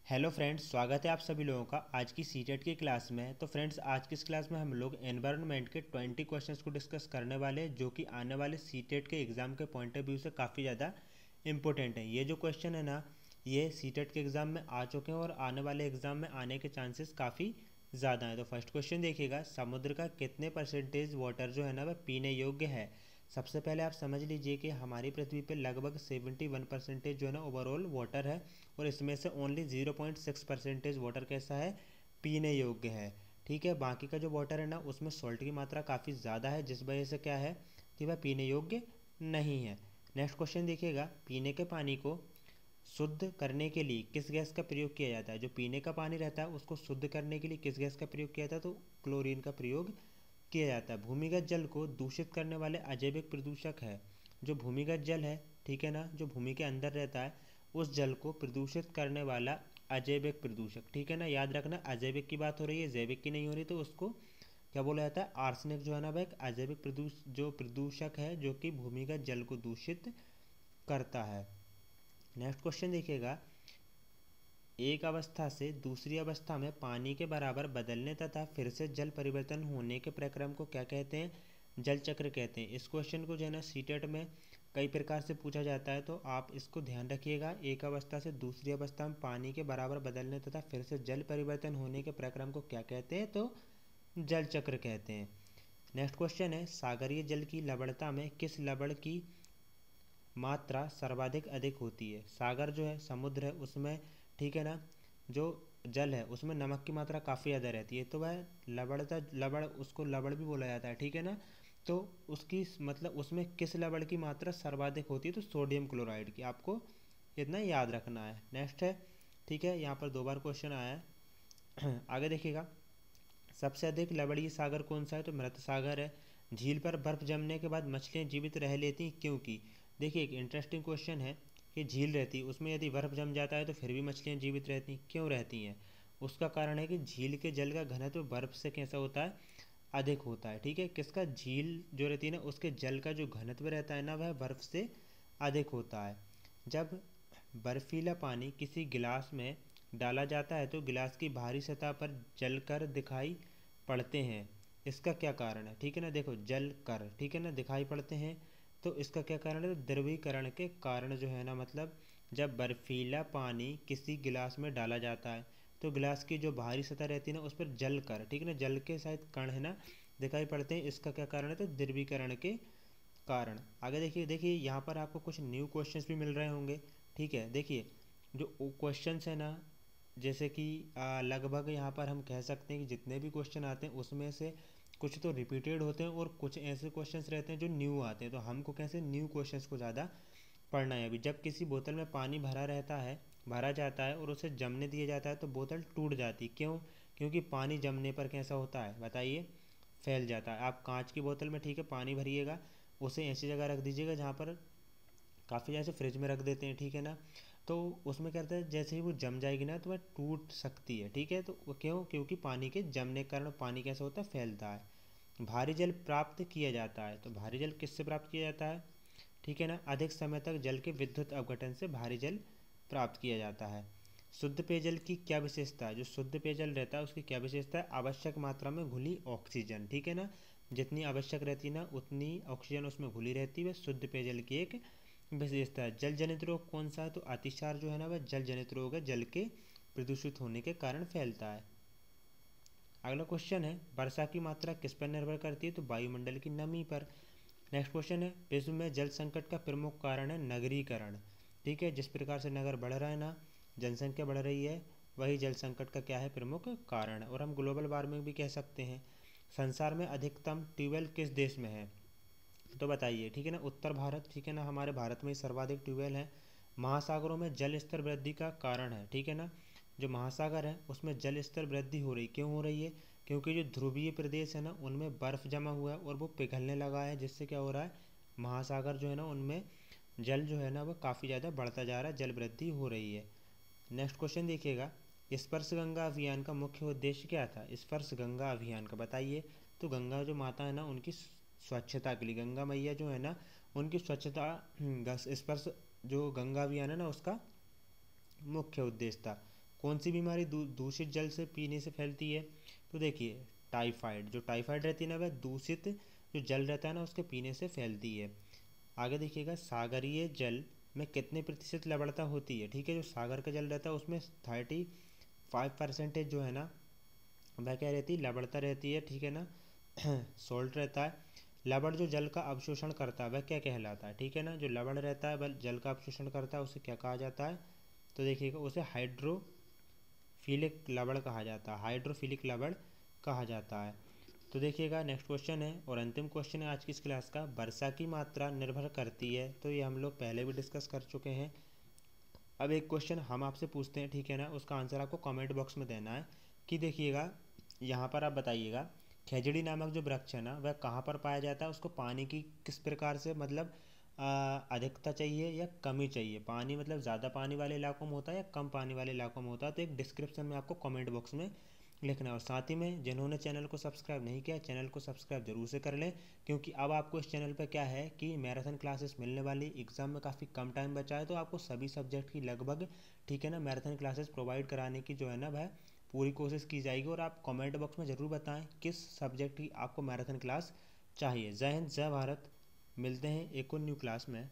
Hello friends, स्वागत है आप सभी लोगों का आज की सीटेट की क्लास में। तो फ्रेंड्स, आज की इस क्लास में हम लोग एनवायरनमेंट के 20 क्वेश्चंस को डिस्कस करने वाले हैं, जो कि आने वाले सीटेट के एग्ज़ाम के पॉइंट ऑफ व्यू से काफ़ी ज़्यादा इंपॉर्टेंट है। ये जो क्वेश्चन है ना, ये सीटेट के एग्ज़ाम में आ चुके हैं और आने वाले एग्ज़ाम में आने के चांसेस काफ़ी ज़्यादा हैं। तो फर्स्ट क्वेश्चन देखिएगा, समुद्र का कितने परसेंटेज वाटर जो है ना वह पीने योग्य है। सबसे पहले आप समझ लीजिए कि हमारी पृथ्वी पे लगभग 71% जो है ना ओवरऑल वाटर है, और इसमें से ओनली 0.6% वाटर कैसा है, पीने योग्य है। ठीक है, बाकी का जो वाटर है ना उसमें सॉल्ट की मात्रा काफ़ी ज़्यादा है, जिस वजह से क्या है कि वह पीने योग्य नहीं है। नेक्स्ट क्वेश्चन देखिएगा, पीने के पानी को शुद्ध करने के लिए किस गैस का प्रयोग किया जाता है। जो पीने का पानी रहता है उसको शुद्ध करने के लिए किस गैस का प्रयोग किया जाता है, तो क्लोरीन का प्रयोग किया जाता है। भूमिगत जल को दूषित करने वाले अजैविक प्रदूषक है। जो भूमिगत जल है, ठीक है ना, जो भूमि के अंदर रहता है, उस जल को प्रदूषित करने वाला अजैविक प्रदूषक, ठीक है ना, याद रखना अजैविक की बात हो रही है, जैविक की नहीं हो रही। तो उसको क्या बोला जाता है, आर्सेनिक जो है ना वह एक अजैविक प्रदूषक है जो कि भूमिगत जल को दूषित करता है। नेक्स्ट क्वेश्चन देखिएगा, एक अवस्था से दूसरी अवस्था में पानी के बराबर बदलने तथा फिर से जल परिवर्तन होने के प्रक्रम को क्या कहते हैं, जल चक्र कहते हैं। इस क्वेश्चन को जो है ना सीटेट में कई प्रकार से पूछा जाता है, तो आप इसको ध्यान रखिएगा। एक अवस्था से दूसरी अवस्था में पानी के बराबर बदलने तथा फिर से जल परिवर्तन होने के प्रक्रम को क्या कहते हैं, तो जल चक्र कहते हैं। नेक्स्ट क्वेश्चन है, सागरीय जल की लवणता में किस लवण की मात्रा सर्वाधिक अधिक होती है। सागर जो है, समुद्र है, उसमें ठीक है ना, जो जल है उसमें नमक की मात्रा काफ़ी ज़्यादा रहती है, तो वह लवण, उसको लवण भी बोला जाता है, ठीक है ना। तो उसकी मतलब उसमें किस लवण की मात्रा सर्वाधिक होती है, तो सोडियम क्लोराइड की। आपको इतना याद रखना है। नेक्स्ट है, ठीक है, यहाँ पर 2 बार क्वेश्चन आया है आगे देखिएगा, सबसे अधिक लवणीय सागर कौन सा है, तो मृत सागर है। झील पर बर्फ जमने के बाद मछलियाँ जीवित रह लेती हैं क्योंकि। देखिए, एक इंटरेस्टिंग क्वेश्चन है कि झील रहती है, उसमें यदि बर्फ जम जाता है तो फिर भी मछलियाँ जीवित रहती हैं, क्यों रहती हैं। उसका कारण है कि झील के जल का घनत्व बर्फ से कैसा होता है, अधिक होता है। ठीक है, किसका, झील जो रहती है ना उसके जल का जो घनत्व रहता है ना वह बर्फ से अधिक होता है। जब बर्फीला पानी किसी गिलास में डाला जाता है तो गिलास की बाहरी सतह पर जलकर दिखाई पड़ते हैं। इसका क्या कारण है, ठीक है ना, देखो जल कर, ठीक है ना, दिखाई पड़ते हैं, तो इसका क्या कारण है, तो द्रवीकरण के कारण जो है ना, मतलब जब बर्फीला पानी किसी गिलास में डाला जाता है तो गिलास की जो बाहरी सतह रहती है ना उस पर जल कर, ठीक है ना, जल के शायद कण है ना दिखाई पड़ते हैं। इसका क्या कारण है, तो द्रवीकरण के कारण। आगे देखिए, यहाँ पर आपको कुछ न्यू क्वेश्चंस भी मिल रहे होंगे। ठीक है, देखिए जो क्वेश्चंस है ना, जैसे कि लगभग यहाँ पर हम कह सकते हैं कि जितने भी क्वेश्चन आते हैं उसमें से कुछ तो रिपीटेड होते हैं और कुछ ऐसे क्वेश्चंस रहते हैं जो न्यू आते हैं। तो हमको कैसे न्यू क्वेश्चंस को ज़्यादा पढ़ना है। अभी जब किसी बोतल में पानी भरा जाता है और उसे जमने दिया जाता है तो बोतल टूट जाती है, क्यों, क्योंकि पानी जमने पर कैसा होता है, बताइए, फैल जाता है। आप कांच की बोतल में, ठीक है, पानी भरिएगा, उसे ऐसी जगह रख दीजिएगा जहाँ पर काफ़ी, जैसे फ्रिज में रख देते हैं, ठीक है ना, तो उसमें क्या रहता है, जैसे ही वो जम जाएगी ना तो वह टूट सकती है। ठीक है, तो वो क्यों, क्योंकि पानी के जमने के कारण पानी कैसा होता है, फैलता है। भारी जल प्राप्त किया जाता है, तो भारी जल किससे प्राप्त किया जाता है, ठीक है ना, अधिक समय तक जल के विद्युत अपघटन से भारी जल प्राप्त किया जाता है। शुद्ध पेयजल की क्या विशेषता है, जो शुद्ध पेयजल रहता है उसकी क्या विशेषता है, आवश्यक मात्रा में घुली ऑक्सीजन, ठीक है ना, जितनी आवश्यक रहती है ना उतनी ऑक्सीजन उसमें घुली रहती है, शुद्ध पेयजल की एक विशेषता है। जल जनित रोग कौन सा है, तो अतिसार जो है ना वह जल जनित रोग है, जल के प्रदूषित होने के कारण फैलता है। अगला क्वेश्चन है, वर्षा की मात्रा किस पर निर्भर करती है, तो वायुमंडल की नमी पर। नेक्स्ट क्वेश्चन है, विश्व में जल संकट का प्रमुख कारण है नगरीकरण। ठीक है, जिस प्रकार से नगर बढ़ रहा है ना, जनसंख्या बढ़ रही है, वही जल संकट का क्या है, प्रमुख कारण है। और हम ग्लोबल वार्मिंग भी कह सकते हैं। संसार में अधिकतम ट्यूबवेल किस देश में है, तो बताइए, ठीक है ना, उत्तर भारत, ठीक है ना, हमारे भारत में ही सर्वाधिक ट्यूबवेल हैं। महासागरों में जल स्तर वृद्धि का कारण है, ठीक है ना, जो महासागर है उसमें जल स्तर वृद्धि हो रही, क्यों हो रही है, क्योंकि जो ध्रुवीय प्रदेश है ना उनमें बर्फ़ जमा हुआ है और वो पिघलने लगा है, जिससे क्या हो रहा है, महासागर जो है ना उनमें जल जो है ना वो काफ़ी ज़्यादा बढ़ता जा रहा है, जल वृद्धि हो रही है। नेक्स्ट क्वेश्चन देखिएगा, स्पर्श गंगा अभियान का मुख्य उद्देश्य क्या था, स्पर्श गंगा अभियान का बताइए। तो गंगा जो माता है ना उनकी स्वच्छता के लिए, गंगा मैया जो है ना उनकी स्वच्छता, स्पर्श जो गंगा अभियान है ना उसका मुख्य उद्देश्य था। कौन सी बीमारी दूषित जल से पीने से फैलती है? तो देखिए टाइफाइड, जो टाइफाइड रहती है ना वह दूषित जो जल रहता है ना उसके पीने से फैलती है। आगे देखिएगा सागरीय जल में कितने प्रतिशत लवणता होती है? ठीक है, जो सागर का जल रहता है उसमें 35% जो है ना वह क्या रहती है, लवणता रहती है। ठीक है ना सॉल्ट रहता है। लवण जो जल का अवशोषण करता है वह क्या कहलाता है? ठीक है ना, जो लवण रहता है वह जल का अवशोषण करता है उसे क्या कहा जाता है? तो देखिएगा उसे हाइड्रोफिलिक लवण कहा जाता है, हाइड्रोफिलिक लवण कहा जाता है। तो देखिएगा नेक्स्ट क्वेश्चन है और अंतिम क्वेश्चन है आज की इस क्लास का, वर्षा की मात्रा निर्भर करती है, तो ये हम लोग पहले भी डिस्कस कर चुके हैं। अब एक क्वेश्चन हम आपसे पूछते हैं, ठीक है ना, उसका आंसर आपको कमेंट बॉक्स में देना है कि देखिएगा यहाँ पर आप बताइएगा खेजड़ी नामक जो वृक्ष है ना वह कहाँ पर पाया जाता है, उसको पानी की किस प्रकार से मतलब अधिकता चाहिए या कमी चाहिए, पानी मतलब ज़्यादा पानी वाले इलाकों में होता है या कम पानी वाले इलाकों में होता है, तो एक डिस्क्रिप्शन में आपको कमेंट बॉक्स में लिखना है। और साथ ही में जिन्होंने चैनल को सब्सक्राइब नहीं किया चैनल को सब्सक्राइब जरूर से कर लें, क्योंकि अब आपको इस चैनल पर क्या है कि मैराथन क्लासेस मिलने वाली, एग्ज़ाम में काफ़ी कम टाइम बचा है तो आपको सभी सब्जेक्ट की लगभग, ठीक है ना, मैराथन क्लासेस प्रोवाइड कराने की जो है ना वह पूरी कोशिश की जाएगी। और आप कमेंट बॉक्स में ज़रूर बताएं किस सब्जेक्ट की आपको मैराथन क्लास चाहिए। जय हिंद, जय भारत। मिलते हैं एक और न्यू क्लास में।